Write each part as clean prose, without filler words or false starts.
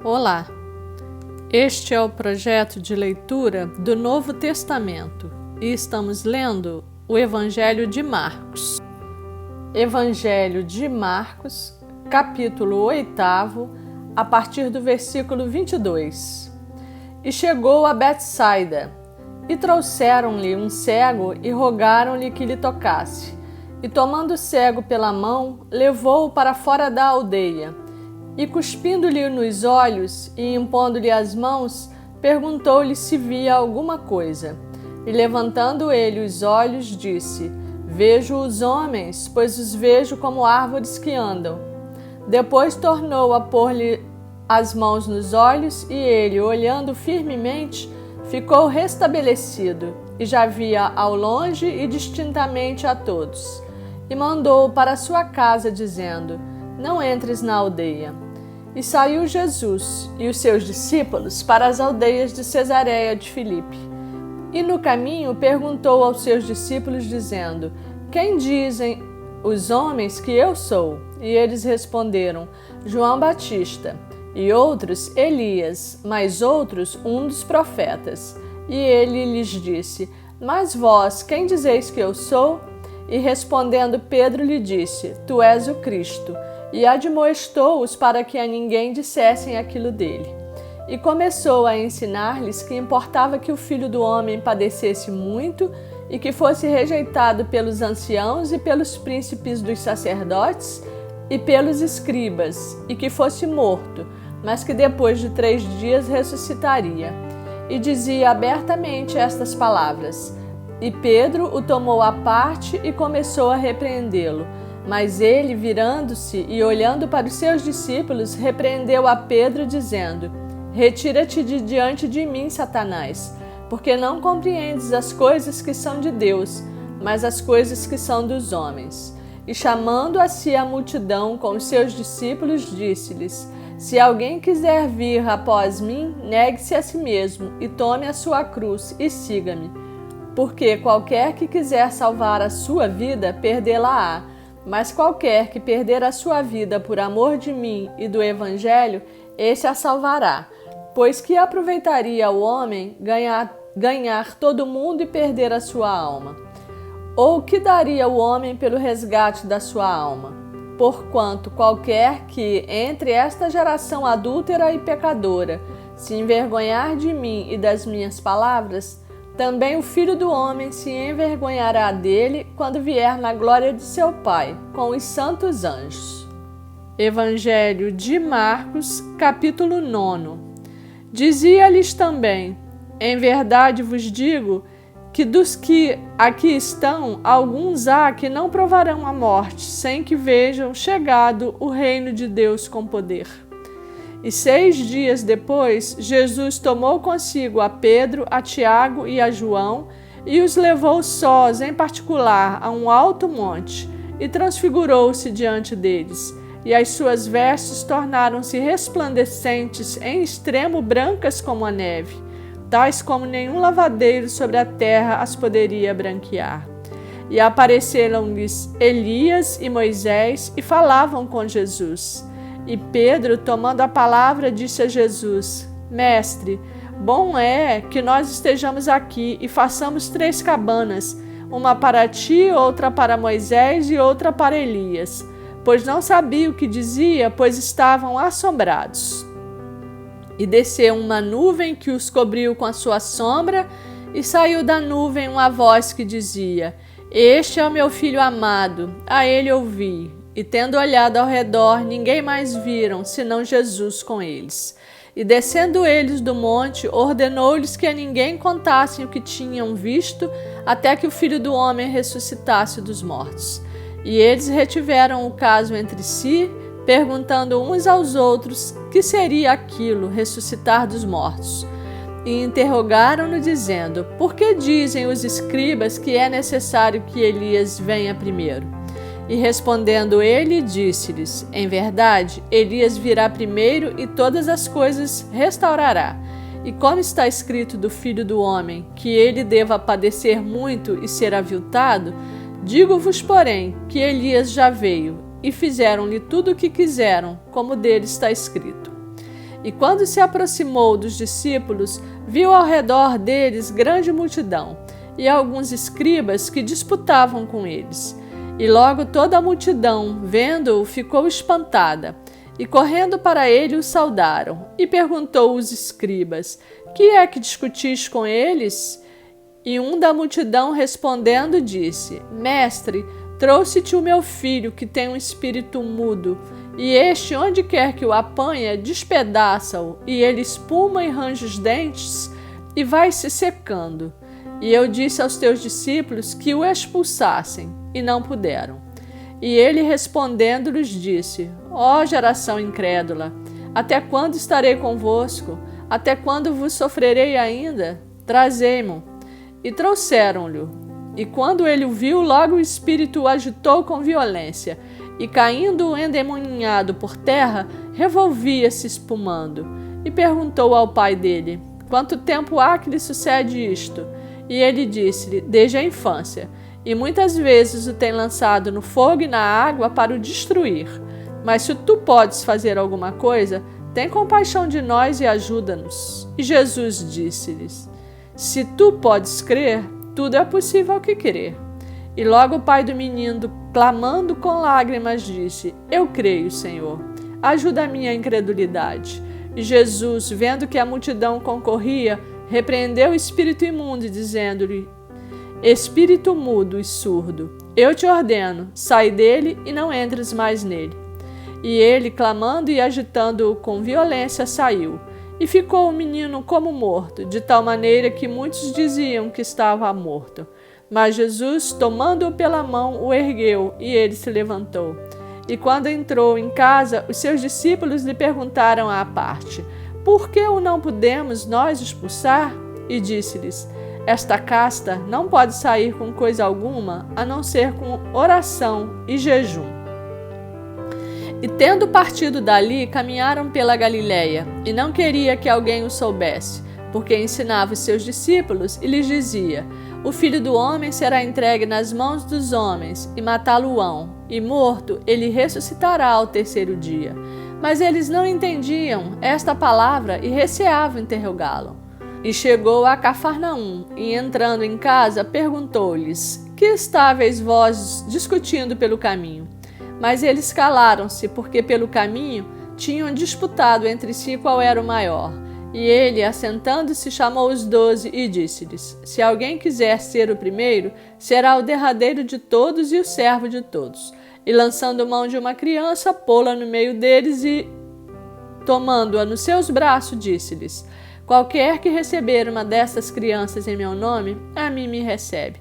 Olá! Este é o projeto de leitura do Novo Testamento e estamos lendo o Evangelho de Marcos. Evangelho de Marcos, capítulo 8, a partir do versículo 22. E chegou a Betsaida, e trouxeram-lhe um cego e rogaram-lhe que lhe tocasse. E tomando o cego pela mão, levou-o para fora da aldeia. E cuspindo-lhe nos olhos e impondo-lhe as mãos, perguntou-lhe se via alguma coisa. E levantando ele os olhos, disse: Vejo os homens, pois os vejo como árvores que andam. Depois tornou a pôr-lhe as mãos nos olhos, e ele, olhando firmemente, ficou restabelecido, e já via ao longe e distintamente a todos. E mandou-o para sua casa, dizendo: Não entres na aldeia. E saiu Jesus e os seus discípulos para as aldeias de Cesareia de Filipe. E no caminho perguntou aos seus discípulos, dizendo: Quem dizem os homens que eu sou? E eles responderam: João Batista, e outros Elias, mas outros um dos profetas. E ele lhes disse: Mas vós, quem dizeis que eu sou? E respondendo Pedro lhe disse: Tu és o Cristo. E admoestou-os para que a ninguém dissessem aquilo dele. E começou a ensinar-lhes que importava que o Filho do Homem padecesse muito e que fosse rejeitado pelos anciãos e pelos príncipes dos sacerdotes e pelos escribas, e que fosse morto, mas que depois de 3 dias ressuscitaria. E dizia abertamente estas palavras. E Pedro o tomou à parte e começou a repreendê-lo. Mas ele, virando-se e olhando para os seus discípulos, repreendeu a Pedro, dizendo: Retira-te de diante de mim, Satanás, porque não compreendes as coisas que são de Deus, mas as coisas que são dos homens. E chamando a si a multidão com os seus discípulos, disse-lhes: Se alguém quiser vir após mim, negue-se a si mesmo e tome a sua cruz e siga-me. Porque qualquer que quiser salvar a sua vida, perdê-la-á. Mas qualquer que perder a sua vida por amor de mim e do Evangelho, esse a salvará. Pois que aproveitaria o homem ganhar todo o mundo e perder a sua alma? Ou que daria o homem pelo resgate da sua alma? Porquanto qualquer que, entre esta geração adúltera e pecadora, se envergonhar de mim e das minhas palavras, também o Filho do Homem se envergonhará dele quando vier na glória de seu Pai, com os santos anjos. Evangelho de Marcos, capítulo 9. Dizia-lhes também: Em verdade vos digo que dos que aqui estão, alguns há que não provarão a morte, sem que vejam chegado o reino de Deus com poder. E 6 dias depois, Jesus tomou consigo a Pedro, a Tiago e a João e os levou sós, em particular, a um alto monte, e transfigurou-se diante deles. E as suas vestes tornaram-se resplandecentes, em extremo brancas como a neve, tais como nenhum lavadeiro sobre a terra as poderia branquear. E apareceram-lhes Elias e Moisés e falavam com Jesus. E Pedro, tomando a palavra, disse a Jesus: Mestre, bom é que nós estejamos aqui e façamos 3 cabanas, uma para ti, outra para Moisés e outra para Elias. Pois não sabia o que dizia, pois estavam assombrados. E desceu uma nuvem que os cobriu com a sua sombra, e saiu da nuvem uma voz que dizia: Este é o meu filho amado, a ele ouvi. E tendo olhado ao redor, ninguém mais viram, senão Jesus com eles. E descendo eles do monte, ordenou-lhes que a ninguém contassem o que tinham visto, até que o Filho do Homem ressuscitasse dos mortos. E eles retiveram o caso entre si, perguntando uns aos outros que seria aquilo, ressuscitar dos mortos. E interrogaram-no, dizendo: Por que dizem os escribas que é necessário que Elias venha primeiro? E respondendo ele, disse-lhes: Em verdade, Elias virá primeiro e todas as coisas restaurará. E como está escrito do Filho do Homem, que ele deva padecer muito e ser aviltado, digo-vos, porém, que Elias já veio, e fizeram-lhe tudo o que quiseram, como dele está escrito. E quando se aproximou dos discípulos, viu ao redor deles grande multidão, e alguns escribas que disputavam com eles. E logo toda a multidão, vendo-o, ficou espantada, e correndo para ele o saudaram, e perguntou os escribas: que é que discutis com eles? E um da multidão respondendo disse: Mestre, trouxe-te o meu filho, que tem um espírito mudo, e este, onde quer que o apanha, despedaça-o, e ele espuma e range os dentes, e vai se secando. E eu disse aos teus discípulos que o expulsassem, e não puderam. E ele respondendo lhes disse: Ó geração incrédula, até quando estarei convosco? Até quando vos sofrerei ainda? Trazei-mo. E trouxeram-lhe. E quando ele o viu, logo o espírito o agitou com violência, e caindo endemoninhado por terra, revolvia-se espumando. E perguntou ao pai dele: Quanto tempo há que lhe sucede isto? E ele disse-lhe: Desde a infância, e muitas vezes o tem lançado no fogo e na água para o destruir. Mas se tu podes fazer alguma coisa, tem compaixão de nós e ajuda-nos. E Jesus disse-lhes: Se tu podes crer, tudo é possível ao que crer. E logo o pai do menino, clamando com lágrimas, disse: Eu creio, Senhor, ajuda a minha incredulidade. E Jesus, vendo que a multidão concorria, repreendeu o espírito imundo, dizendo-lhe: Espírito mudo e surdo, eu te ordeno, sai dele e não entres mais nele. E ele, clamando e agitando-o com violência, saiu. E ficou o menino como morto, de tal maneira que muitos diziam que estava morto. Mas Jesus, tomando-o pela mão, o ergueu, e ele se levantou. E quando entrou em casa, os seus discípulos lhe perguntaram à parte: Por que o não podemos nós expulsar? E disse-lhes: Esta casta não pode sair com coisa alguma, a não ser com oração e jejum. E tendo partido dali, caminharam pela Galiléia, e não queria que alguém o soubesse, porque ensinava os seus discípulos e lhes dizia: O filho do homem será entregue nas mãos dos homens, e matá-lo-ão, e morto ele ressuscitará ao terceiro dia. Mas eles não entendiam esta palavra e receavam interrogá-lo. E chegou a Cafarnaum, e entrando em casa, perguntou-lhes: Que estáveis vós discutindo pelo caminho? Mas eles calaram-se, porque pelo caminho tinham disputado entre si qual era o maior. E ele, assentando-se, chamou os 12 e disse-lhes: Se alguém quiser ser o primeiro, será o derradeiro de todos e o servo de todos. E lançando mão de uma criança, pô-la no meio deles e, tomando-a nos seus braços, disse-lhes: Qualquer que receber uma dessas crianças em meu nome, a mim me recebe.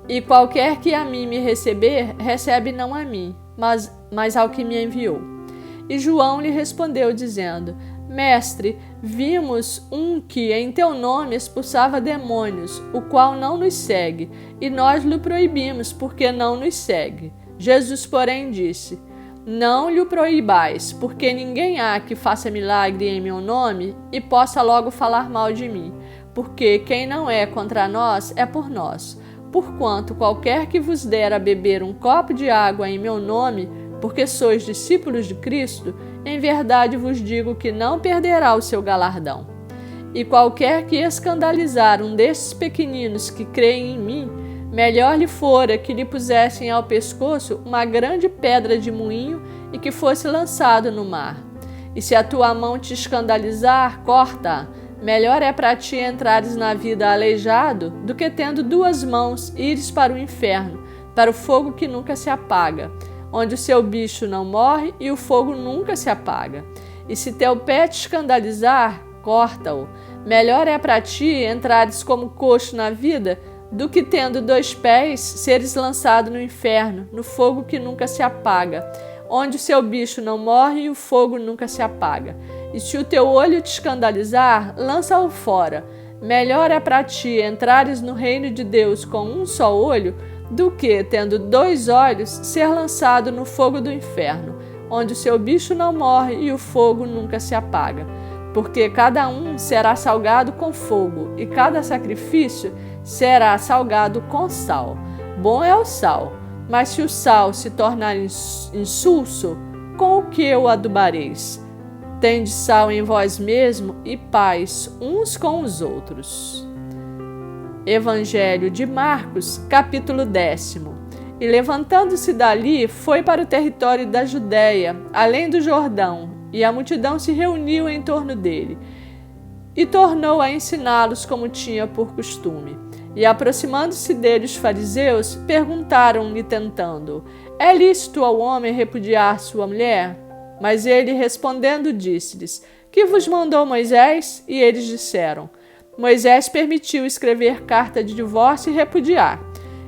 E qualquer que a mim me receber, recebe não a mim, mas ao que me enviou. E João lhe respondeu, dizendo: Mestre, vimos um que em teu nome expulsava demônios, o qual não nos segue, e nós lhe proibimos, porque não nos segue. Jesus, porém, disse: Não lhe proibais, porque ninguém há que faça milagre em meu nome e possa logo falar mal de mim, porque quem não é contra nós é por nós. Porquanto qualquer que vos der a beber um copo de água em meu nome, porque sois discípulos de Cristo, em verdade vos digo que não perderá o seu galardão. E qualquer que escandalizar um destes pequeninos que creem em mim, melhor lhe fora que lhe pusessem ao pescoço uma grande pedra de moinho e que fosse lançado no mar. E se a tua mão te escandalizar, corta-a. Melhor é para ti entrares na vida aleijado do que tendo 2 mãos ires para o inferno, para o fogo que nunca se apaga, onde o seu bicho não morre e o fogo nunca se apaga. E se teu pé te escandalizar, corta-o. Melhor é para ti entrares como coxo na vida do que tendo 2 pés seres lançado no inferno, no fogo que nunca se apaga, onde o seu bicho não morre e o fogo nunca se apaga. E se o teu olho te escandalizar, lança-o fora. Melhor é para ti entrares no reino de Deus com um só olho, do que, tendo 2 olhos, ser lançado no fogo do inferno, onde o seu bicho não morre e o fogo nunca se apaga. Porque cada um será salgado com fogo, e cada sacrifício será salgado com sal. Bom é o sal, mas se o sal se tornar insulso, com o que o adubareis? Tende sal em vós mesmo e paz uns com os outros. Evangelho de Marcos, capítulo 10. E levantando-se dali, foi para o território da Judéia, além do Jordão, e a multidão se reuniu em torno dele. E tornou a ensiná-los como tinha por costume. E aproximando-se dele os fariseus, perguntaram-lhe tentando: é lícito ao homem repudiar sua mulher? Mas ele respondendo disse-lhes: que vos mandou Moisés? E eles disseram: Moisés permitiu escrever carta de divórcio e repudiar.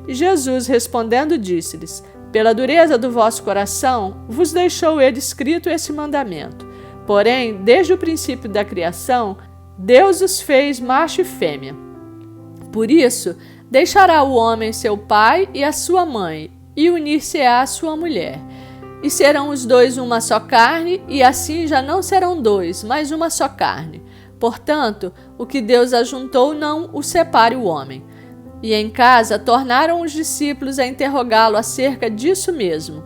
E Jesus respondendo disse-lhes: pela dureza do vosso coração vos deixou ele escrito esse mandamento. Porém, desde o princípio da criação, Deus os fez macho e fêmea. Por isso, deixará o homem seu pai e a sua mãe, e unir-se-á à sua mulher. E serão os dois uma só carne, e assim já não serão dois, mas uma só carne. Portanto, o que Deus ajuntou não o separe o homem. E em casa tornaram os discípulos a interrogá-lo acerca disso mesmo.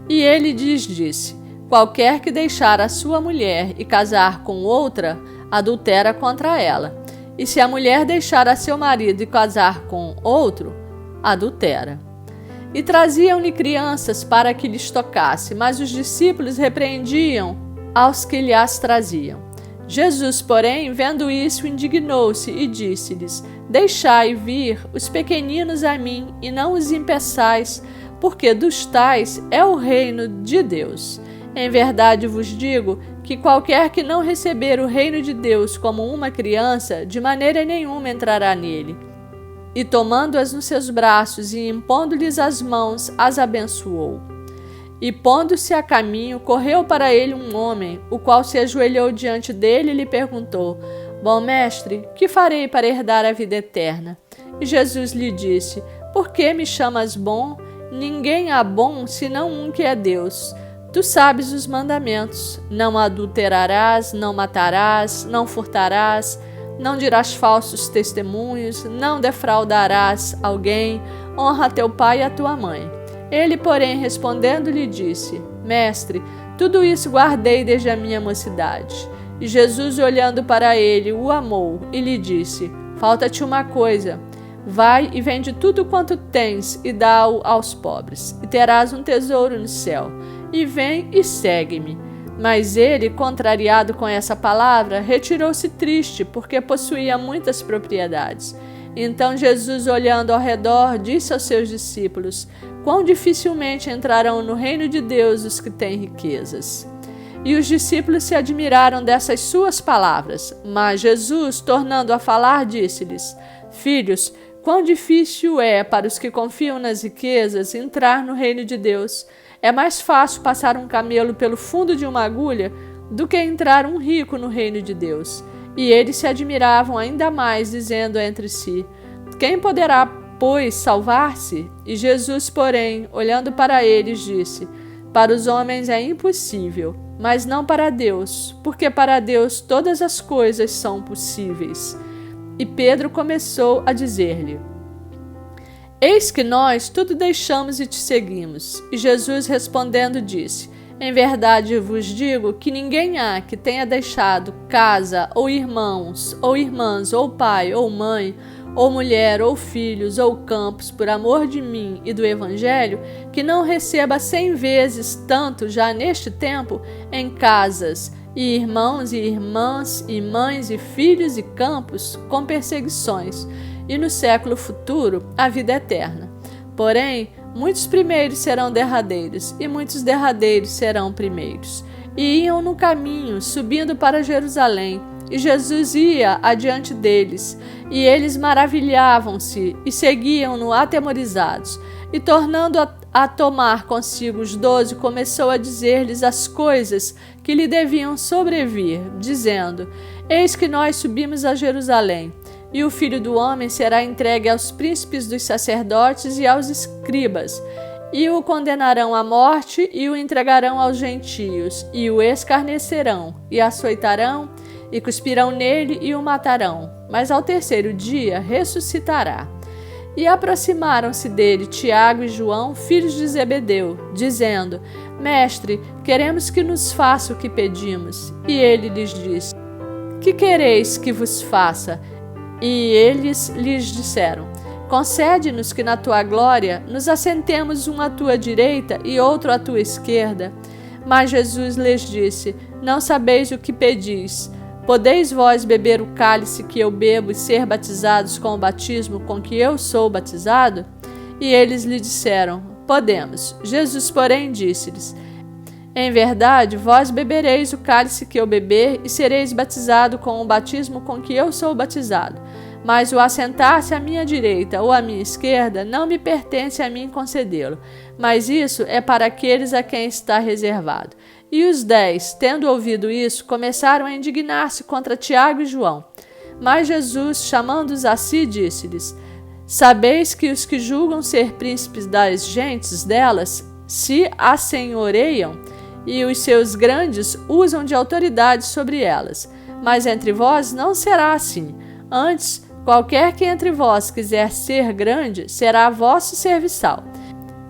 E ele lhes disse: qualquer que deixar a sua mulher e casar com outra, adultera contra ela. E se a mulher deixar a seu marido e casar com outro, adultera. E traziam-lhe crianças para que lhes tocasse, mas os discípulos repreendiam aos que lhes traziam. Jesus, porém, vendo isso, indignou-se e disse-lhes: deixai vir os pequeninos a mim, e não os impeçais, porque dos tais é o reino de Deus. Em verdade vos digo que qualquer que não receber o reino de Deus como uma criança, de maneira nenhuma entrará nele. E tomando-as nos seus braços e impondo-lhes as mãos, as abençoou. E pondo-se a caminho, correu para ele um homem, o qual se ajoelhou diante dele e lhe perguntou: bom mestre, que farei para herdar a vida eterna? E Jesus lhe disse: por que me chamas bom? Ninguém há bom, senão um que é Deus. Tu sabes os mandamentos: não adulterarás, não matarás, não furtarás, não dirás falsos testemunhos, não defraudarás alguém, honra teu pai e a tua mãe. Ele, porém, respondendo, lhe disse: mestre, tudo isso guardei desde a minha mocidade. E Jesus, olhando para ele, o amou e lhe disse: falta-te uma coisa. Vai e vende tudo quanto tens e dá-o aos pobres, e terás um tesouro no céu. E vem e segue-me. Mas ele, contrariado com essa palavra, retirou-se triste, porque possuía muitas propriedades. Então Jesus, olhando ao redor, disse aos seus discípulos: quão dificilmente entrarão no reino de Deus os que têm riquezas. E os discípulos se admiraram dessas suas palavras. Mas Jesus, tornando a falar, disse-lhes: filhos, quão difícil é para os que confiam nas riquezas entrar no reino de Deus. É mais fácil passar um camelo pelo fundo de uma agulha do que entrar um rico no reino de Deus. E eles se admiravam ainda mais, dizendo entre si: quem poderá, pois, salvar-se? E Jesus, porém, olhando para eles, disse: para os homens é impossível, mas não para Deus, porque para Deus todas as coisas são possíveis. E Pedro começou a dizer-lhe: eis que nós tudo deixamos e te seguimos. E Jesus respondendo disse: em verdade vos digo que ninguém há que tenha deixado casa, ou irmãos, ou irmãs, ou pai, ou mãe, ou mulher, ou filhos, ou campos, por amor de mim e do Evangelho, que não receba 100 vezes tanto já neste tempo em casas, e irmãos e irmãs, e mães e filhos e campos, com perseguições, e no século futuro a vida eterna. Porém, muitos primeiros serão derradeiros, e muitos derradeiros serão primeiros. E iam no caminho, subindo para Jerusalém, e Jesus ia adiante deles, e eles maravilhavam-se, e seguiam-no atemorizados. E tornando a tomar consigo os 12, começou a dizer-lhes as coisas que lhe deviam sobrevir, dizendo: eis que nós subimos a Jerusalém, e o Filho do Homem será entregue aos príncipes dos sacerdotes e aos escribas, e o condenarão à morte, e o entregarão aos gentios, e o escarnecerão, e açoitarão, e cuspirão nele, e o matarão. Mas ao terceiro dia ressuscitará. E aproximaram-se dele Tiago e João, filhos de Zebedeu, dizendo: Mestre, queremos que nos faça o que pedimos. E ele lhes disse: Que quereis que vos faça? E eles lhes disseram: Concede-nos que na tua glória nos assentemos um à tua direita e outro à tua esquerda. Mas Jesus lhes disse: Não sabeis o que pedis. Podeis vós beber o cálice que eu bebo e ser batizados com o batismo com que eu sou batizado? E eles lhe disseram: Podemos. Jesus, porém, disse-lhes: Em verdade, vós bebereis o cálice que eu beber e sereis batizado com o batismo com que eu sou batizado. Mas o assentar-se à minha direita ou à minha esquerda não me pertence a mim concedê-lo, mas isso é para aqueles a quem está reservado. E os 10, tendo ouvido isso, começaram a indignar-se contra Tiago e João. Mas Jesus, chamando-os a si, disse-lhes: Sabeis que os que julgam ser príncipes das gentes delas se assenhoreiam, e os seus grandes usam de autoridade sobre elas. Mas entre vós não será assim. Antes, qualquer que entre vós quiser ser grande, será vosso serviçal.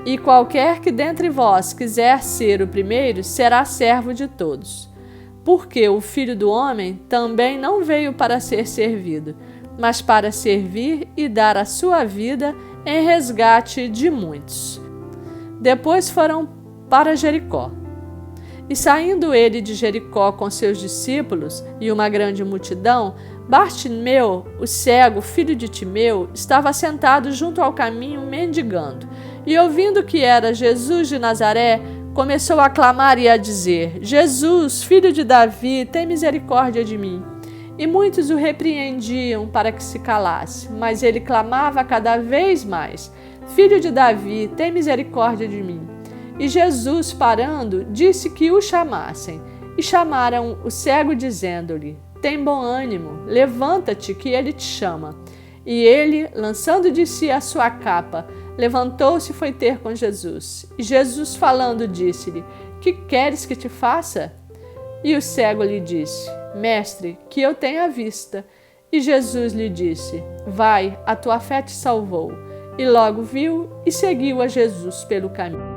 E qualquer que dentre vós quiser ser o primeiro, será servo de todos. Porque o Filho do Homem também não veio para ser servido, mas para servir e dar a sua vida em resgate de muitos. Depois foram para Jericó. E saindo ele de Jericó com seus discípulos e uma grande multidão, Bartimeu, o cego, filho de Timeu, estava sentado junto ao caminho mendigando. E ouvindo que era Jesus de Nazaré, começou a clamar e a dizer: Jesus, filho de Davi, tem misericórdia de mim. E muitos o repreendiam para que se calasse, mas ele clamava cada vez mais: Filho de Davi, tem misericórdia de mim. E Jesus, parando, disse que o chamassem. E chamaram o cego, dizendo-lhe: Tem bom ânimo, levanta-te, que ele te chama. E ele, lançando de si a sua capa, levantou-se e foi ter com Jesus. E Jesus, falando, disse-lhe: Que queres que te faça? E o cego lhe disse: Mestre, que eu tenha vista. E Jesus lhe disse: Vai, a tua fé te salvou. E logo viu e seguiu a Jesus pelo caminho.